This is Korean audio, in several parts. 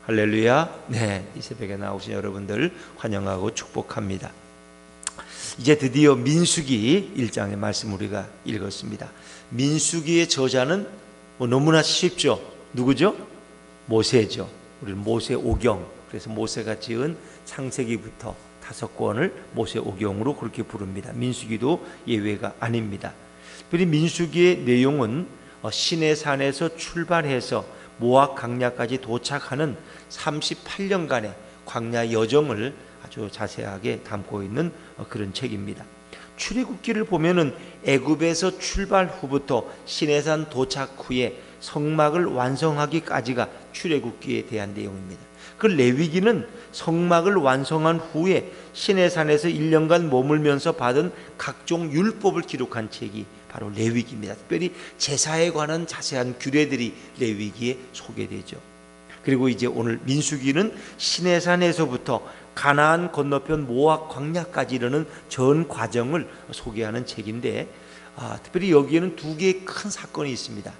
할렐루야. 네, 이 새벽에 나오신 여러분들 환영하고 축복합니다. 이제 드디어 민수기 1장의 말씀 우리가 읽었습니다. 민수기의 저자는 너무나 쉽죠. 누구죠? 모세죠. 우리는 모세오경, 그래서 모세가 지은 창세기부터 5권을 모세오경으로 그렇게 부릅니다. 민수기도 예외가 아닙니다. 특별히 민수기의 내용은 시내산에서 출발해서 모압 광야까지 도착하는 38년간의 광야 여정을 아주 자세하게 담고 있는 그런 책입니다. 출애굽기를 보면은 애굽에서 출발 후부터 시내산 도착 후에 성막을 완성하기까지가 출애굽기에 대한 내용입니다. 그 레위기는 성막을 완성한 후에 시내산에서 1년간 머물면서 받은 각종 율법을 기록한 책이 바로 레위기입니다. 특별히 제사에 관한 자세한 규례들이 레위기에 소개되죠. 그리고 이제 오늘 민수기는 시내산에서부터 가나안 건너편 모압 광야까지 이르는 전 과정을 소개하는 책인데, 특별히 여기에는 두 개의 큰 사건이 있습니다.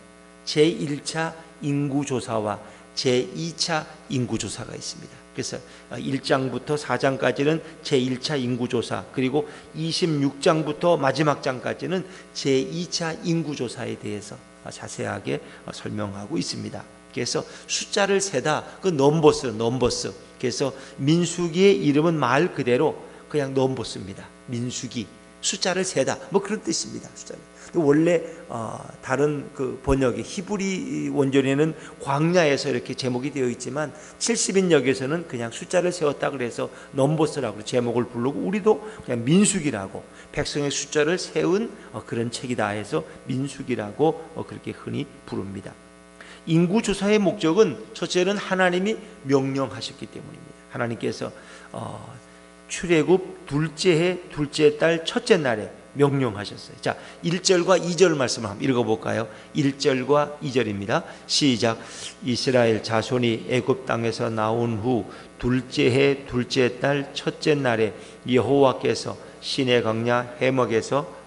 제1차 인구조사와 제2차 인구조사가 있습니다. 그래서 1장부터 4장까지는 제1차 인구조사, 그리고 26장부터 마지막 장까지는 제2차 인구조사에 대해서 자세하게 설명하고 있습니다. 그래서 숫자를 세다, 그 넘버스. 그래서 민수기의 이름은 말 그대로 그냥 넘버스입니다. 민수기, 숫자를 세다, 뭐 그런 뜻입니다. 숫자를. 원래 다른 그 번역의 히브리 원전에는 광야에서 이렇게 제목이 되어 있지만 70인역에서는 그냥 숫자를 세웠다 그래서 넘버스라고 제목을 부르고, 우리도 그냥 민수기라고 백성의 숫자를 세운 그런 책이다 해서 민수기라고 그렇게 흔히 부릅니다. 인구조사의 목적은 첫째는 하나님이 명령하셨기 때문입니다. 하나님께서 출애굽 둘째 해 둘째 달 첫째 날에 명령하셨어요. 자, 1절과 2절 말씀 한번 읽어볼까요? 1절과 2절입니다. 시작. 이스라엘 자손이 애굽 땅에서 나온 후 둘째 해 둘째 달 첫째 날에 여호와께서 시내 광야 해먹에서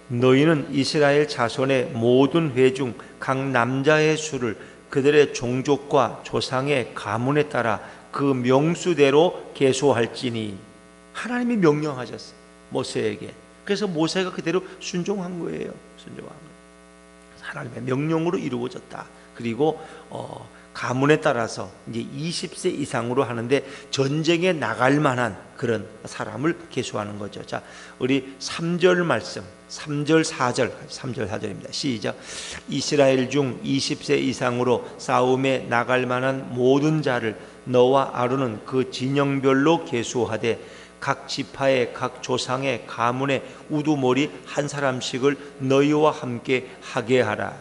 너희는 이스라엘 자손의 모든 회 중 각 남자의 수를 그들의 종족과 조상의 가문에 따라 그 명수대로 계수할지니. 하나님이 명령하셨어요, 모세에게. 그래서 모세가 그대로 순종한 거예요. 하나님의 명령으로 이루어졌다. 그리고 가문에 따라서 이제 20세 이상으로 하는데 전쟁에 나갈 만한 그런 사람을 계수하는 거죠. 자, 우리 3절 말씀, 3절 4절입니다. 시작. 이스라엘 중 20세 이상으로 싸움에 나갈 만한 모든 자를 너와 아론은 그 진영별로 계수하되 각 지파의 각 조상의 가문의 우두머리 한 사람씩을 너희와 함께 하게 하라.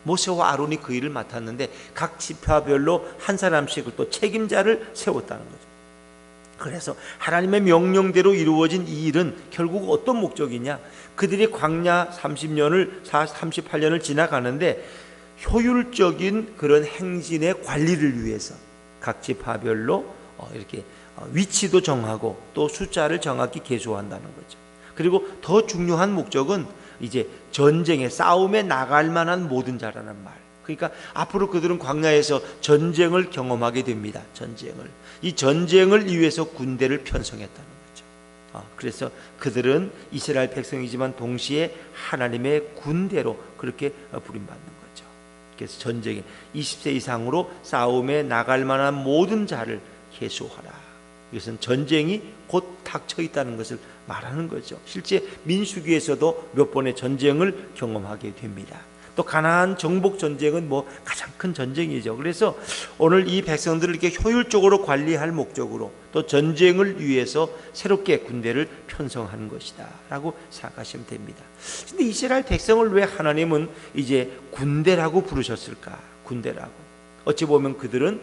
모세와 아론이 그 일을 맡았는데 각 지파별로 한 사람씩을 또 책임자를 세웠다는 거죠. 그래서 하나님의 명령대로 이루어진 이 일은 결국 어떤 목적이냐? 그들이 광야 38년을 지나가는데 효율적인 그런 행진의 관리를 위해서 각 지파별로 이렇게 위치도 정하고 또 숫자를 정확히 계수한다는 거죠. 그리고 더 중요한 목적은 이제 전쟁에, 싸움에 나갈 만한 모든 자라는 말. 그러니까 앞으로 그들은 광야에서 전쟁을 경험하게 됩니다. 이 전쟁을 위해서 군대를 편성했다는 거죠. 그래서 그들은 이스라엘 백성이지만 동시에 하나님의 군대로 그렇게 부름받는 거죠. 그래서 전쟁에 20세 이상으로 싸움에 나갈 만한 모든 자를 계수하라. 이것은 전쟁이 곧 닥쳐 있다는 것을 말하는 거죠. 실제 민수기에서도 몇 번의 전쟁을 경험하게 됩니다. 또 가나안 정복 전쟁은 가장 큰 전쟁이죠. 그래서 오늘 이 백성들을 이렇게 효율적으로 관리할 목적으로 또 전쟁을 위해서 새롭게 군대를 편성하는 것이다 라고 생각하시면 됩니다. 근데 이스라엘 백성을 왜 하나님은 이제 군대라고 부르셨을까? 군대라고. 어찌 보면 그들은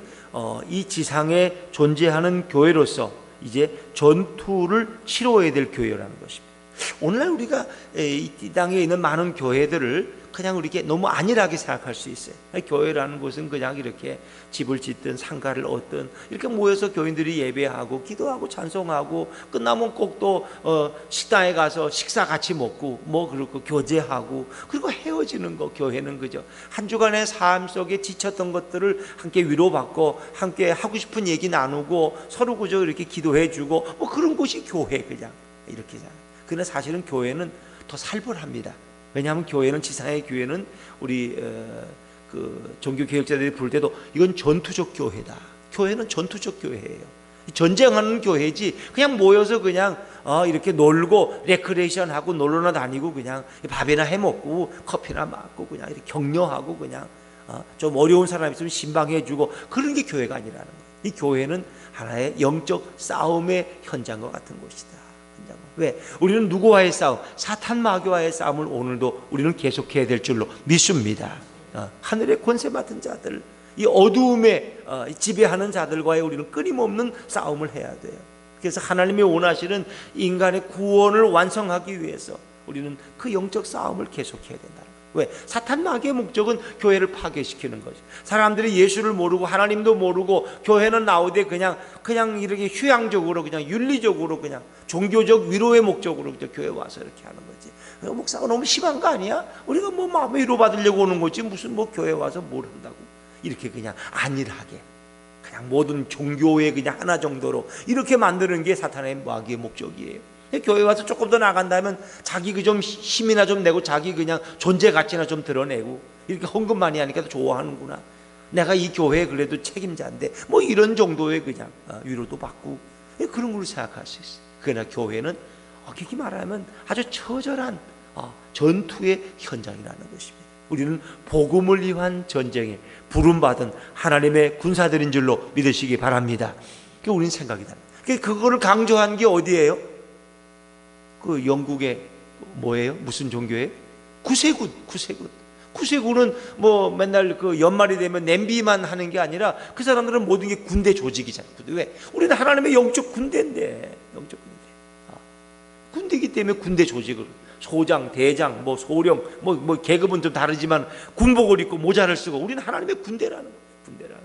이 지상에 존재하는 교회로서 이제 전투를 치러야 될 교회라는 것입니다. 오늘날 우리가 이 땅에 있는 많은 교회들을 그냥 이렇게 너무 안일하게 생각할 수 있어요. 교회라는 곳은 그냥 이렇게 집을 짓든 상가를 얻든 이렇게 모여서 교인들이 예배하고 기도하고 찬송하고 끝나면 꼭 또 식당에 가서 식사 같이 먹고 뭐 그렇고 교제하고 그리고 헤어지는 거. 교회는 그죠. 한 주간의 삶 속에 지쳤던 것들을 함께 위로받고 함께 하고 싶은 얘기 나누고 서로 그저 이렇게 기도해주고 뭐 그런 곳이 교회 그냥 이렇게. 그러나 사실은 교회는 더 살벌합니다. 왜냐하면 교회는 지상의 교회는 우리 그 종교 개혁자들이 부를 때도 이건 전투적 교회다. 교회는 전투적 교회예요. 전쟁하는 교회지 그냥 모여서 그냥 이렇게 놀고 레크레이션하고 놀러나 다니고 그냥 밥이나 해먹고 커피나 마고 그냥 이렇게 격려하고 그냥 좀 어려운 사람 있으면 신방해주고 그런 게 교회가 아니라는 거예요. 이 교회는 하나의 영적 싸움의 현장과 같은 곳이다. 왜? 우리는 누구와의 싸움? 사탄 마귀와의 싸움을 오늘도 우리는 계속해야 될 줄로 믿습니다. 하늘의 권세 맡은 자들, 이 어두움에 지배하는 자들과의 우리는 끊임없는 싸움을 해야 돼요. 그래서 하나님이 원하시는 인간의 구원을 완성하기 위해서 우리는 그 영적 싸움을 계속해야 된다. 왜? 사탄 마귀의 목적은 교회를 파괴시키는 거죠. 사람들이 예수를 모르고 하나님도 모르고 교회는 나오되 그냥 이렇게 휴양적으로 그냥 윤리적으로 그냥 종교적 위로의 목적으로 교회 와서 이렇게 하는 거지. 목사가 너무 심한 거 아니야? 우리가 뭐 마음의 위로 받으려고 오는 거지 무슨 뭐 교회 와서 뭘 한다고 이렇게 그냥 안일하게 그냥 모든 종교의 그냥 하나 정도로 이렇게 만드는 게 사탄의 마귀의 목적이에요. 교회 와서 조금 더 나간다면 자기 그 좀 힘이나 좀 내고 자기 그냥 존재 가치나 좀 드러내고 이렇게 헌금 많이 하니까 좋아하는구나. 내가 이 교회에 그래도 책임자인데 뭐 이런 정도의 그냥 위로도 받고 그런 걸로 생각할 수 있어요. 그러나 교회는 어떻게 말하면 아주 처절한 전투의 현장이라는 것입니다. 우리는 복음을 위한 전쟁에 부름받은 하나님의 군사들인 줄로 믿으시기 바랍니다. 그게 우리는 생각이다. 그거를 강조한 게 어디예요? 그 영국의 뭐예요? 무슨 종교예요? 구세군. 구세군은 뭐 맨날 그 연말이 되면 냄비만 하는 게 아니라 그 사람들은 모든 게 군대 조직이잖아요. 왜? 우리는 하나님의 영적 군대인데, 영적 군대. 군대이기 때문에 군대 조직을 소장, 대장, 뭐 소령, 뭐 계급은 좀 다르지만 군복을 입고 모자를 쓰고 우리는 하나님의 군대라는 거예요. 군대라는.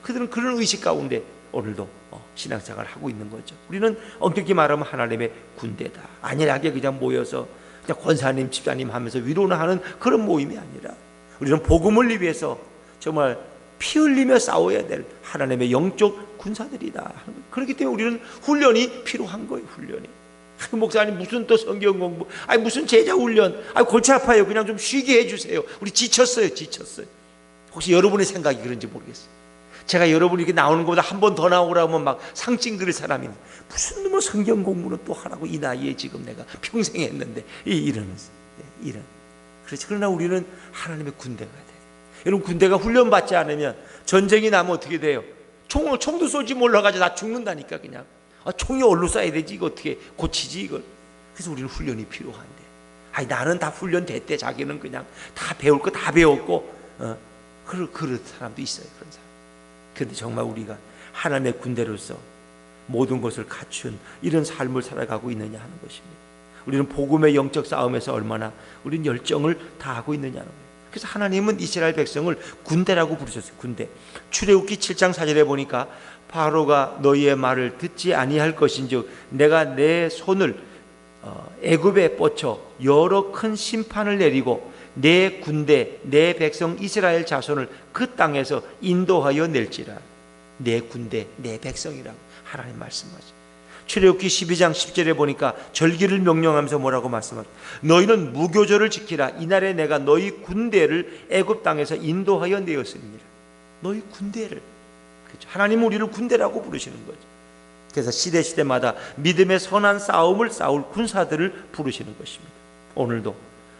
그들은 그런 의식 가운데 오늘도 신앙생활을 하고 있는 거죠. 우리는 엄격히 말하면 하나님의 군대다. 안일하게 그냥 모여서 그냥 권사님, 집사님 하면서 위로나 하는 그런 모임이 아니라 우리는 복음을 위해서 정말 피 흘리며 싸워야 될 하나님의 영적 군사들이다. 그렇기 때문에 우리는 훈련이 필요한 거예요. 훈련이. 목사님 무슨 또 성경 공부, 무슨 제자 훈련, 골치 아파요. 그냥 좀 쉬게 해주세요. 우리 지쳤어요. 혹시 여러분의 생각이 그런지 모르겠어요. 제가 여러분이 이렇게 나오는 것보다 한 번 더 나오라면 막 상징그릴 사람이 무슨 뭐 성경 공부는 또 하라고 이 나이에 지금 내가 평생 했는데 이런. 그렇지. 그러나 우리는 하나님의 군대가 돼요. 여러분 군대가 훈련받지 않으면 전쟁이 나면 어떻게 돼요? 총도 쏠지 몰라가지고 다 죽는다니까 그냥. 총이 어디로 쏴야 되지? 이거 어떻게 고치지 이걸? 그래서 우리는 훈련이 필요한데. 나는 다 훈련됐대. 자기는 그냥 다 배울 거 다 배웠고. 그런 사람도 있어요. 그런 사람. 그런데 정말 우리가 하나님의 군대로서 모든 것을 갖춘 이런 삶을 살아가고 있느냐 하는 것입니다. 우리는 복음의 영적 싸움에서 얼마나 우리는 열정을 다하고 있느냐는 거예요. 그래서 하나님은 이스라엘 백성을 군대라고 부르셨어요. 군대. 출애굽기 7장 4절에 보니까 바로가 너희의 말을 듣지 아니할 것인즉 내가 내 손을 애굽에 뻗쳐 여러 큰 심판을 내리고 내 군대 내 백성 이스라엘 자손을 그 땅에서 인도하여 낼지라. 내 군대 내 백성이라고 하나님 말씀하죠. 출애굽기 12장 10절에 보니까 절기를 명령하면서 뭐라고 말씀하죠? 너희는 무교절을 지키라. 이날에 내가 너희 군대를 애굽 땅에서 인도하여 내었습니다. 너희 군대를. 그렇죠. 하나님은 우리를 군대라고 부르시는 거죠. 그래서 시대마다 믿음의 선한 싸움을 싸울 군사들을 부르시는 것입니다. 오늘도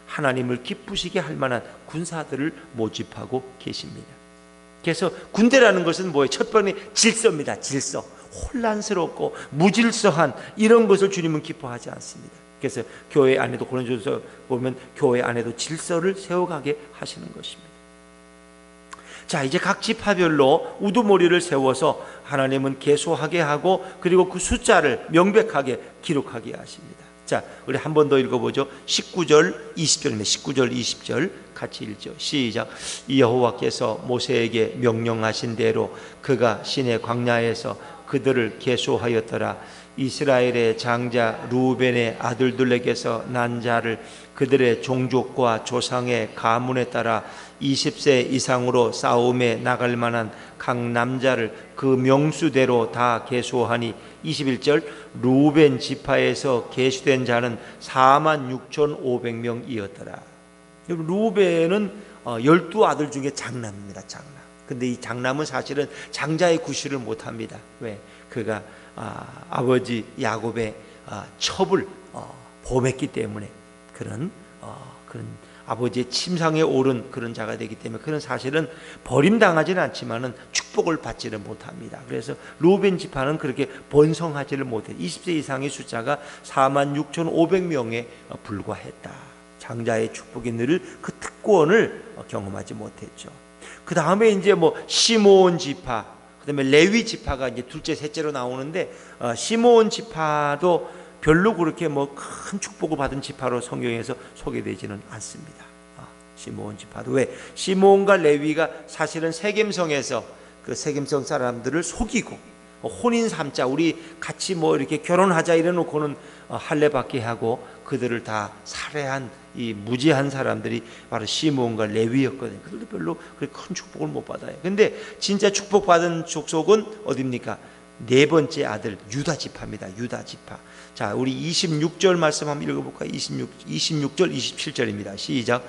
하나님을 기쁘시게 할 만한 군사들을 모집하고 계십니다. 그래서 군대라는 것은 뭐예요? 첫 번째 질서입니다. 질서. 혼란스럽고 무질서한 이런 것을 주님은 기뻐하지 않습니다. 그래서 교회 안에도 고린도서 보면 교회 안에도 질서를 세워가게 하시는 것입니다. 자, 이제 각 지파별로 우두머리를 세워서 하나님은 계소하게 하고 그리고 그 숫자를 명백하게 기록하게 하십니다. 자, 우리 한 번 더 읽어보죠. 19절 20절입니다. 19절 20절 같이 읽죠. 시작. 여호와께서 모세에게 명령하신 대로 그가 시내 광야에서 그들을 계수하였더라. 이스라엘의 장자 루벤의 아들들에게서 난 자를 그들의 종족과 조상의 가문에 따라 20세 이상으로 싸움에 나갈 만한 각 남자를 그 명수대로 다 계수하니 21절 루벤 지파에서 계수된 자는 46,500명이었더라. 루벤은 12아들 중에 장남입니다. 장남. 근데 이 장남은 사실은 장자의 구실을 못합니다. 왜? 그가 아버지 야곱의 첩을 범했기 때문에 그런 아버지의 침상에 오른 그런 자가 되기 때문에 그런 사실은 버림당하지는 않지만은 축복을 받지는 못합니다. 그래서 루벤 지파는 그렇게 번성하지를 못해. 20세 이상의 숫자가 46,500명에 불과했다. 장자의 축복이 늘 그 특권을 경험하지 못했죠. 그 다음에 이제 시므온 지파, 그다음에 레위 지파가 이제 둘째, 셋째로 나오는데 시므온 지파도 별로 그렇게 큰 축복을 받은 지파로 성경에서 소개되지는 않습니다. 시므온 지파도 왜? 시므온과 레위가 사실은 세겜성에서 그 세겜성 사람들을 속이고 혼인 삼자 우리 같이 이렇게 결혼하자 이래놓고는 할례받게 하고 그들을 다 살해한 이 무지한 사람들이 바로 시므온과 레위였거든요. 그들도 별로 그렇게 큰 축복을 못 받아요. 근데 진짜 축복받은 족속은 어디입니까? 네 번째 아들 유다 지파입니다. 유다 지파. 자, 우리 26절 말씀 한번 읽어볼까요? 26절 27절입니다. 시작.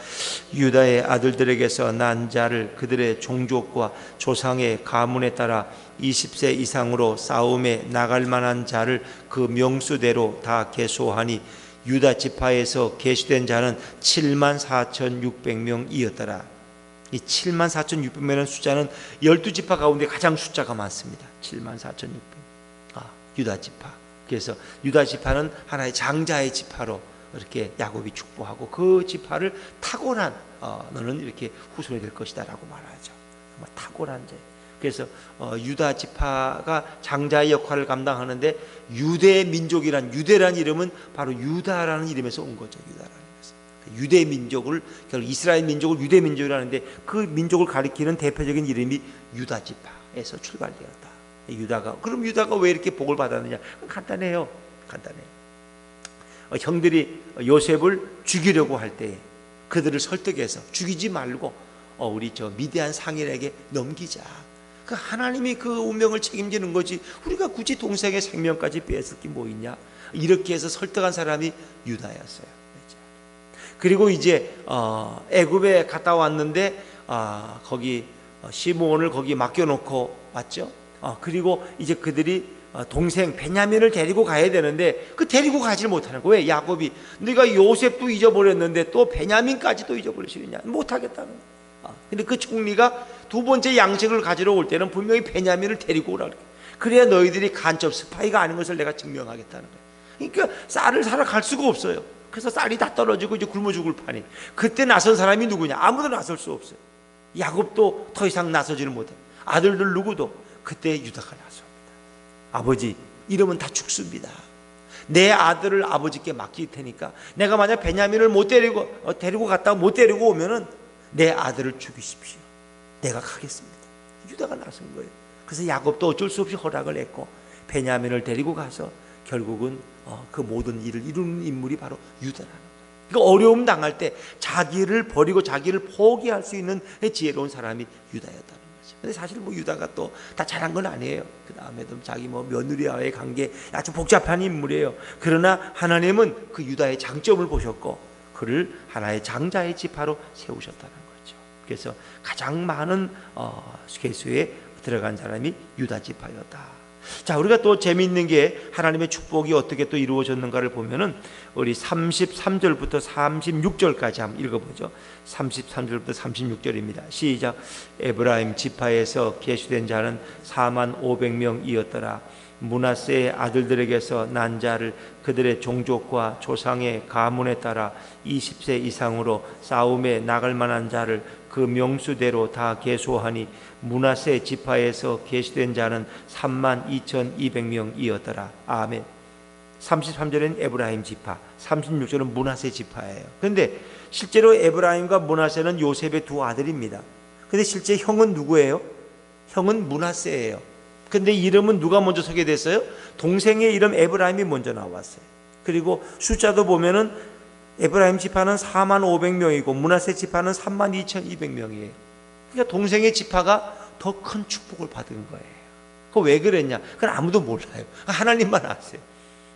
유다의 아들들에게서 난 자를 그들의 종족과 조상의 가문에 따라 20세 이상으로 싸움에 나갈 만한 자를 그 명수대로 다 계수하니 유다 지파에서 계수된 자는 74,600명이었더라. 이 74,600명이라는 숫자는 12지파 가운데 가장 숫자가 많습니다. 74,600명. 유다 지파. 그래서 유다 지파는 하나의 장자의 지파로 이렇게 야곱이 축복하고 그 지파를 탁월한 너는 이렇게 후손이 될 것이다라고 말하죠. 탁월한 자. 그래서 유다 지파가 장자의 역할을 감당하는데 유대 민족이란 유대란 이름은 바로 유다라는 이름에서 온 거죠. 유다라는 이름에서. 유대 민족을 결국 이스라엘 민족을 유대 민족이라는데 그 민족을 가리키는 대표적인 이름이 유다 지파에서 출발되었다. 그럼 유다가 왜 이렇게 복을 받았느냐? 간단해요. 형들이 요셉을 죽이려고 할 때 그들을 설득해서 죽이지 말고 우리 미디안 상인에게 넘기자. 그 하나님이 그 운명을 책임지는 거지 우리가 굳이 동생의 생명까지 빼앗을 게 뭐 있냐? 이렇게 해서 설득한 사람이 유다였어요. 그리고 이제 애굽에 갔다 왔는데 거기 시므온을 거기 맡겨놓고 왔죠. 그리고 이제 그들이 동생 베냐민을 데리고 가야 되는데 그 데리고 가지를 못하는 거예요. 왜? 야곱이 네가 요셉도 잊어버렸는데 또 베냐민까지도 잊어버리시느냐? 못하겠다는 거예요. 근데 그 총리가 두 번째 양식을 가지러 올 때는 분명히 베냐민을 데리고 오라 그래요. 그래야 너희들이 간첩 스파이가 아닌 것을 내가 증명하겠다는 거예요. 그러니까 쌀을 사러 갈 수가 없어요. 그래서 쌀이 다 떨어지고 이제 굶어 죽을 판이. 그때 나선 사람이 누구냐? 아무도 나설 수 없어요. 야곱도 더 이상 나서지를 못해. 아들들 누구도. 그때 유다가 나섭니다. 아버지, 이러면 다 죽습니다. 내 아들을 아버지께 맡길 테니까 내가 만약 베냐민을 못 데리고 갔다가 못 데리고 오면은 내 아들을 죽이십시오. 내가 가겠습니다. 유다가 나선 거예요. 그래서 야곱도 어쩔 수 없이 허락을 했고 베냐민을 데리고 가서 결국은 그 모든 일을 이루는 인물이 바로 유다라는 거예요. 그러니까 어려움 당할 때 자기를 버리고 자기를 포기할 수 있는 지혜로운 사람이 유다였다는 거죠. 근데 사실 유다가 또 다 잘한 건 아니에요. 그 다음에도 자기 며느리와의 관계 아주 복잡한 인물이에요. 그러나 하나님은 그 유다의 장점을 보셨고 그를 하나의 장자의 지파로 세우셨다는 거죠. 그래서 가장 많은 계수에 들어간 사람이 유다 지파였다. 자, 우리가 또 재미있는 게 하나님의 축복이 어떻게 또 이루어졌는가를 보면은 우리 33절부터 36절까지 한번 읽어보죠. 33절부터 36절입니다. 시작. 에브라임 지파에서 계수된 자는 45,000명이었더라. 므낫세의 아들들에게서 난 자를 그들의 종족과 조상의 가문에 따라 20세 이상으로 싸움에 나갈 만한 자를 그 명수대로 다 계수하니 므낫세 지파에서 계수된 자는 32,200명이었더라. 아멘. 33절은 에브라임 지파, 36절은 므낫세 지파예요. 그런데 실제로 에브라임과 므낫세는 요셉의 두 아들입니다. 근데 실제 형은 누구예요? 형은 므낫세예요. 근데 이름은 누가 먼저 소개됐어요? 동생의 이름 에브라임이 먼저 나왔어요. 그리고 숫자도 보면은 에브라임 지파는 4만 500명이고 므낫세 지파는 3만 2,200명이에요. 그러니까 동생의 지파가 더 큰 축복을 받은 거예요. 그거 왜 그랬냐? 그건 아무도 몰라요. 하나님만 아세요.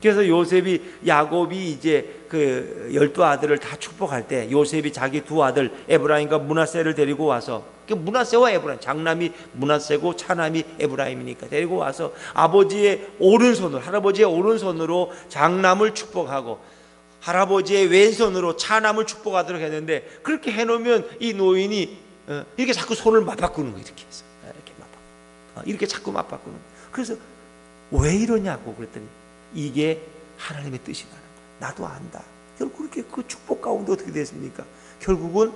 그래서 요셉이, 야곱이 이제 그 12아들을 다 축복할 때 요셉이 자기 두 아들 에브라임과 므낫세를 데리고 와서, 므낫세와 에브라임, 장남이 므낫세고 차남이 에브라임이니까 데리고 와서 아버지의 오른손으로, 할아버지의 오른손으로 장남을 축복하고 할아버지의 왼손으로 차남을 축복하도록 했는데, 그렇게 해놓으면 이 노인이 이렇게 자꾸 손을 맞바꾸는 거예요. 이렇게 해서 이렇게 맞바꾸고, 이렇게 자꾸 맞바꾸는 거예요. 그래서 왜 이러냐고 그랬더니 이게 하나님의 뜻이라는 거예요. 나도 안다. 결국 그렇게 그 축복 가운데 어떻게 됐습니까? 결국은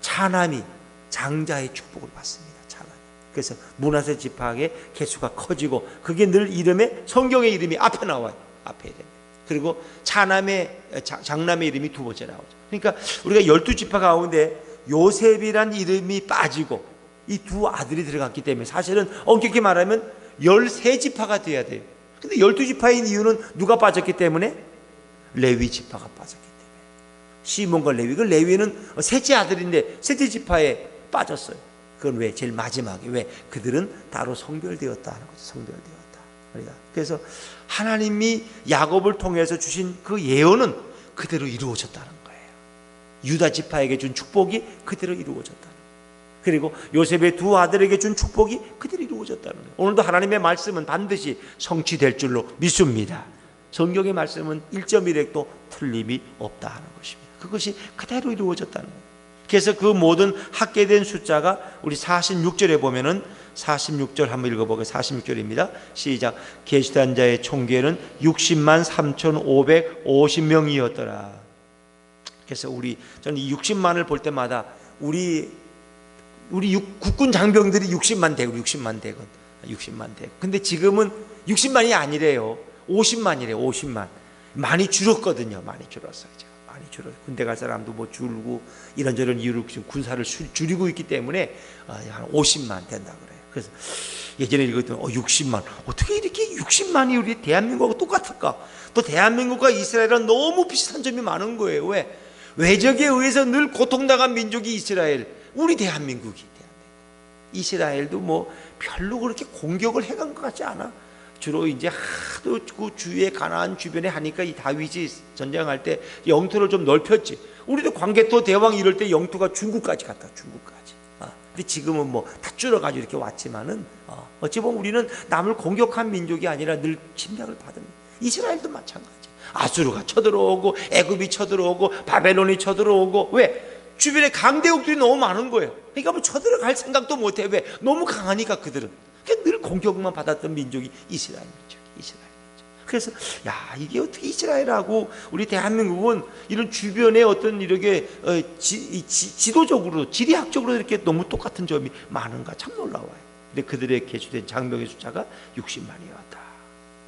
차남이 장자의 축복을 받습니다. 차남. 그래서 므낫세 지파의 개수가 커지고, 그게 늘 이름에, 성경의 이름이 앞에 나와요. 앞에 됩니다. 그리고 차남의, 장남의 이름이 두 번째 나오죠. 그러니까 우리가 12지파 가운데 요셉이란 이름이 빠지고 이 두 아들이 들어갔기 때문에 사실은 엄격히 말하면 13지파가 돼야 돼요. 근데 12지파인 이유는 누가 빠졌기 때문에? 레위 지파가 빠졌기 때문에. 시몬과 레위. 그 레위는 셋째 아들인데 셋째 지파에 빠졌어요. 그건 왜? 제일 마지막에. 왜? 그들은 따로 성별되었다 하는 거죠. 성별되었다. 그래서 하나님이 야곱을 통해서 주신 그 예언은 그대로 이루어졌다는 거예요. 유다 지파에게 준 축복이 그대로 이루어졌다는 거예요. 그리고 요셉의 두 아들에게 준 축복이 그대로 이루어졌다는 거예요. 오늘도 하나님의 말씀은 반드시 성취될 줄로 믿습니다. 성경의 말씀은 1.1획도 틀림이 없다 하는 것입니다. 그것이 그대로 이루어졌다는 거예요. 그래서 그 모든 합계된 숫자가 우리 46절에 보면은, 46절 한번 읽어보겠습니다. 46절입니다. 시작. 계시된 자의 총계는 60만 3,550명이었더라. 그래서 저는 이 60만을 볼 때마다 우리 국군 장병들이 60만 대군. 근데 지금은 60만이 아니래요. 50만이래요. 50만. 많이 줄었거든요. 많이 줄었어요. 많이 줄었어요. 군대 갈 사람도 뭐 줄고 이런저런 이유로 지금 군사를 줄이고 있기 때문에 한 50만 된다 그래요. 그래서 예전에 읽었더니 60만. 어떻게 이렇게 60만이 우리 대한민국하고 똑같을까? 또 대한민국과 이스라엘은 너무 비슷한 점이 많은 거예요. 왜? 외적에 의해서 늘 고통당한 민족이 이스라엘, 우리 대한민국이. 이스라엘도 뭐 별로 그렇게 공격을 해간 것 같지 않아. 주로 이제 하도 그 주위에 가나안 주변에 하니까 이 다윗이 전쟁할 때 영토를 좀 넓혔지. 우리도 광개토 대왕 이럴 때 영토가 중국까지 갔다. 중국까지. 근데 지금은 뭐 다 줄어가지고 이렇게 왔지만은 어찌 보면 우리는 남을 공격한 민족이 아니라 늘 침략을 받은. 이스라엘도 마찬가지. 아수르가 쳐들어오고 애굽이 쳐들어오고 바벨론이 쳐들어오고. 왜? 주변에 강대국들이 너무 많은 거예요. 그러니까 뭐 쳐들어갈 생각도 못해. 왜? 너무 강하니까 그들은. 늘 공격만 받았던 민족이 이스라엘 민족. 그래서 이게 어떻게 이스라엘하고 우리 대한민국은 이런 주변에 어떤 이렇게 지도적으로, 지리학적으로 이렇게 너무 똑같은 점이 많은가 참 놀라워요. 근데 그들의 계수된 장병의 숫자가 60만이었다.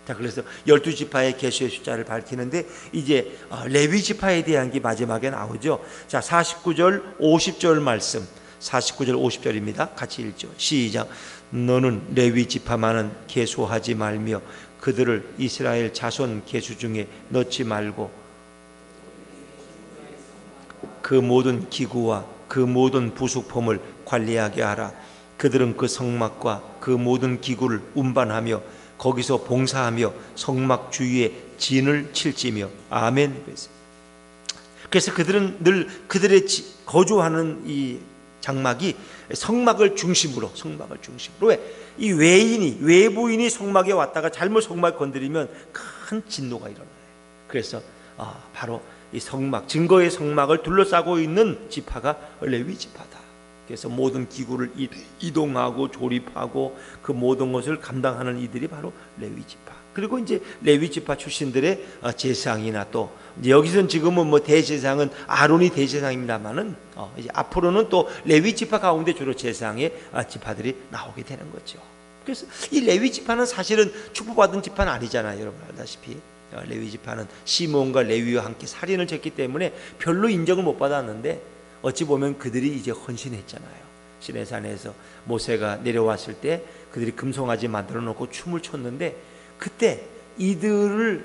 자, 그래서 12지파의 계수의 숫자를 밝히는데 이제 레위 지파에 대한 게 마지막에 나오죠. 자, 49절 50절 말씀, 49절 50절입니다. 같이 읽죠. 시작. 너는 레위 지파만은 계수하지 말며 그들을 이스라엘 자손 계수 중에 넣지 말고 그 모든 기구와 그 모든 부속품을 관리하게 하라. 그들은 그 성막과 그 모든 기구를 운반하며 거기서 봉사하며 성막 주위에 진을 칠지며. 아멘. 그래서 그들은 늘 그들의 거주하는 이 장막이 성막을 중심으로. 왜? 이 외부인이 성막에 왔다가 잘못 성막을 건드리면 큰 진노가 일어나요. 그래서 바로 이 성막, 증거의 성막을 둘러싸고 있는 지파가 레위 지파다. 그래서 모든 기구를 이동하고 조립하고 그 모든 것을 감당하는 이들이 바로 레위 지파. 그리고 이제 레위 지파 출신들의 제사장이나 또 이제 여기서는 지금은 뭐 대제사장은 아론이 대제사장입니다만은 이제 앞으로는 또 레위 지파 가운데 주로 제사장의 지파들이 나오게 되는 거죠. 그래서 이 레위 지파는 사실은 축복받은 지파는 아니잖아요. 여러분 알다시피 레위 지파는 시몬과 레위와 함께 살인을 졌기 때문에 별로 인정을 못 받았는데 어찌 보면 그들이 이제 헌신했잖아요. 시내산에서 모세가 내려왔을 때 그들이 금송아지 만들어 놓고 춤을 췄는데 그때 이들을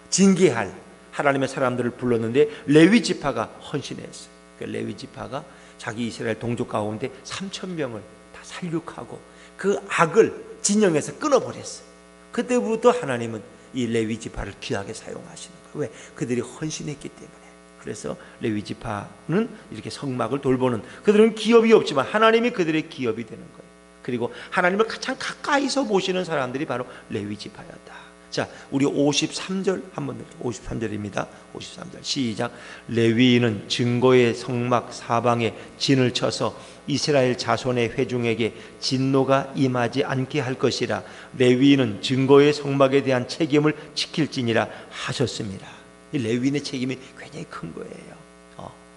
징계할 하나님의 사람들을 불렀는데 레위 지파가 헌신했어요. 그 레위 지파가 자기 이스라엘 동족 가운데 3,000명을 다 살육하고 그 악을 진영에서 끊어버렸어요. 그때부터 하나님은 이 레위 지파를 귀하게 사용하시는 거예요. 왜? 그들이 헌신했기 때문에. 그래서 레위 지파는 이렇게 성막을 돌보는, 그들은 기업이 없지만 하나님이 그들의 기업이 되는 거예요. 그리고 하나님을 가장 가까이서 모시는 사람들이 바로 레위 지파였다. 자, 우리 53절 한번 더. 53절입니다. 53절 시작. 레위인은 증거의 성막 사방에 진을 쳐서 이스라엘 자손의 회중에게 진노가 임하지 않게 할 것이라. 레위인은 증거의 성막에 대한 책임을 지킬지니라 하셨습니다. 이 레위인의 책임이 굉장히 큰 거예요.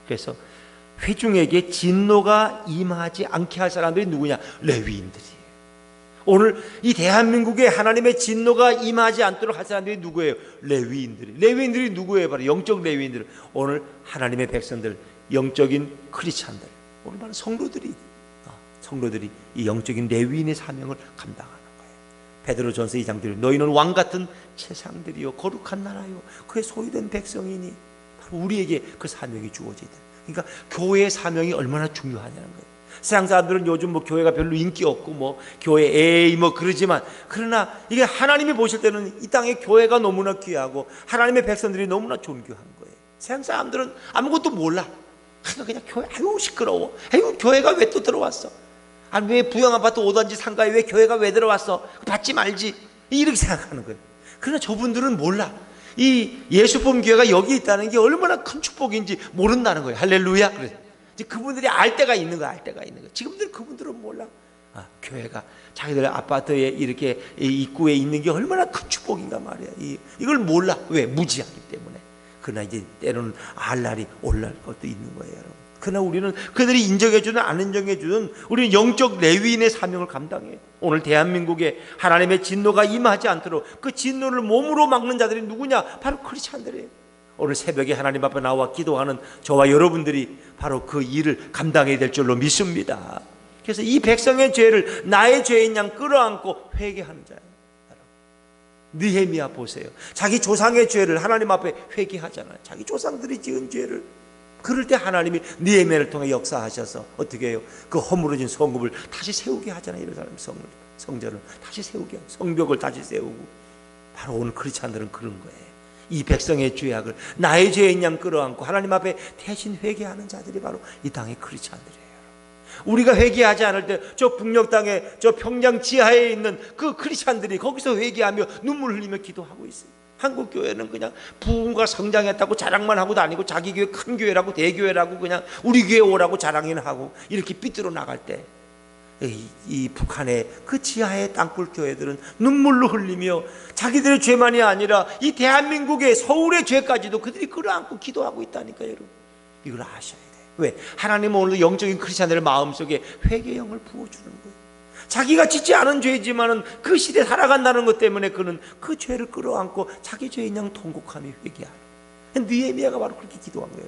그래서 회중에게 진노가 임하지 않게 할 사람들이 누구냐? 레위인들이에요. 오늘 이 대한민국에 하나님의 진노가 임하지 않도록 할 사람들이 누구예요? 레위인들이. 레위인들이 누구예요? 바로 영적 레위인들. 오늘 하나님의 백성들, 영적인 크리스찬들, 오늘 바로 성도들이 이 영적인 레위인의 사명을 감당하는 거예요. 베드로전서 2장 2절 너희는 왕같은 세상들이요 거룩한 나라요 그의 소유된 백성이니, 바로 우리에게 그 사명이 주어지다. 그러니까 교회의 사명이 얼마나 중요하냐는 거예요. 세상 사람들은 요즘 교회가 별로 인기 없고 교회 에이 그러지만, 그러나 이게 하나님이 보실 때는 이 땅에 교회가 너무나 귀하고 하나님의 백성들이 너무나 존귀한 거예요. 세상 사람들은 아무것도 몰라. 그냥 교회 아유 시끄러워. 아유 교회가 왜 또 들어왔어? 아니 왜 부영 아파트 5단지 상가에 왜 교회가 왜 들어왔어? 받지 말지. 이렇게 생각하는 거예요. 그러나 저분들은 몰라. 이 예수품 교회가 여기 있다는 게 얼마나 큰 축복인지 모른다는 거예요. 할렐루야. 그래서 그분들이 알 때가 있는 거야. 지금들 그분들은 몰라. 교회가 자기들 아파트에 이렇게 입구에 있는 게 얼마나 큰 축복인가 말이야. 이걸 몰라. 왜? 무지하기 때문에. 그러나 이제 때로는 알 날이 올 날 것도 있는 거예요, 여러분. 그러나 우리는 그들이 인정해주든 안 인정해주든 우리는 영적 레위인의 사명을 감당해요. 오늘 대한민국에 하나님의 진노가 임하지 않도록 그 진노를 몸으로 막는 자들이 누구냐? 바로 크리스찬들이에요. 오늘 새벽에 하나님 앞에 나와 기도하는 저와 여러분들이 바로 그 일을 감당해야 될 줄로 믿습니다. 그래서 이 백성의 죄를 나의 죄인 양 끌어안고 회개하는 자예요. 느헤미야 보세요. 자기 조상의 죄를 하나님 앞에 회개하잖아요. 자기 조상들이 지은 죄를. 그럴 때 하나님이 느헤미야를 통해 역사하셔서 어떻게 해요? 그 허물어진 성읍을 다시 세우게 하잖아요. 예루살렘 성전을 다시 세우게 하고 성벽을 다시 세우고. 바로 오늘 크리스찬들은 그런 거예요. 이 백성의 죄악을 나의 죄인 양 끌어안고 하나님 앞에 대신 회개하는 자들이 바로 이 땅의 크리스찬들이에요. 우리가 회개하지 않을 때 저 북녘 땅에 저 평양 지하에 있는 그 크리스찬들이 거기서 회개하며 눈물 흘리며 기도하고 있어요. 한국 교회는 그냥 부흥과 성장했다고 자랑만 하고 다니고 자기 교회 큰 교회라고 대교회라고 그냥 우리 교회 오라고 자랑이나 하고 이렇게 삐뚤어 나갈 때 이 북한의 그 지하의 땅굴 교회들은 눈물로 흘리며 자기들의 죄만이 아니라 이 대한민국의 서울의 죄까지도 그들이 끌어안고 기도하고 있다니까요, 여러분. 이걸 아셔야 돼요. 왜? 하나님은 오늘 영적인 크리스찬들의 마음속에 회개의 영을 부어주는 거예요. 자기가 짓지 않은 죄이지만은 그 시대에 살아간다는 것 때문에 그는 그 죄를 끌어안고 자기 죄인 양 통곡하며 회개하는. 느헤미야가 바로 그렇게 기도한 거예요.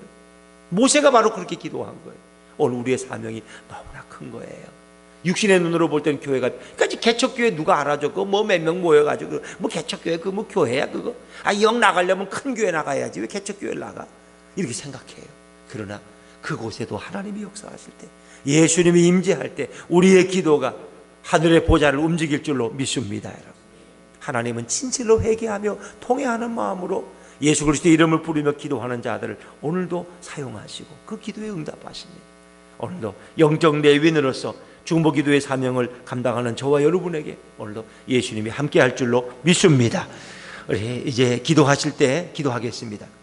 모세가 바로 그렇게 기도한 거예요. 오늘 우리의 사명이 너무나 큰 거예요. 육신의 눈으로 볼 때는 교회가, 그러니까 개척교회 누가 알아줘? 그거 몇 명 모여가지고 개척교회 그거 교회야 그거? 영 나가려면 큰 교회 나가야지 왜 개척교회를 나가? 이렇게 생각해요. 그러나 그곳에도 하나님이 역사하실 때, 예수님이 임재할 때 우리의 기도가 하늘의 보좌를 움직일 줄로 믿습니다, 여러분. 하나님은 진실로 회개하며 통회하는 마음으로 예수 그리스도의 이름을 부르며 기도하는 자들을 오늘도 사용하시고 그 기도에 응답하십니다. 오늘도 영적 레위인으로서 중보기도의 사명을 감당하는 저와 여러분에게 오늘도 예수님이 함께할 줄로 믿습니다. 우리 이제 기도하실 때 기도하겠습니다.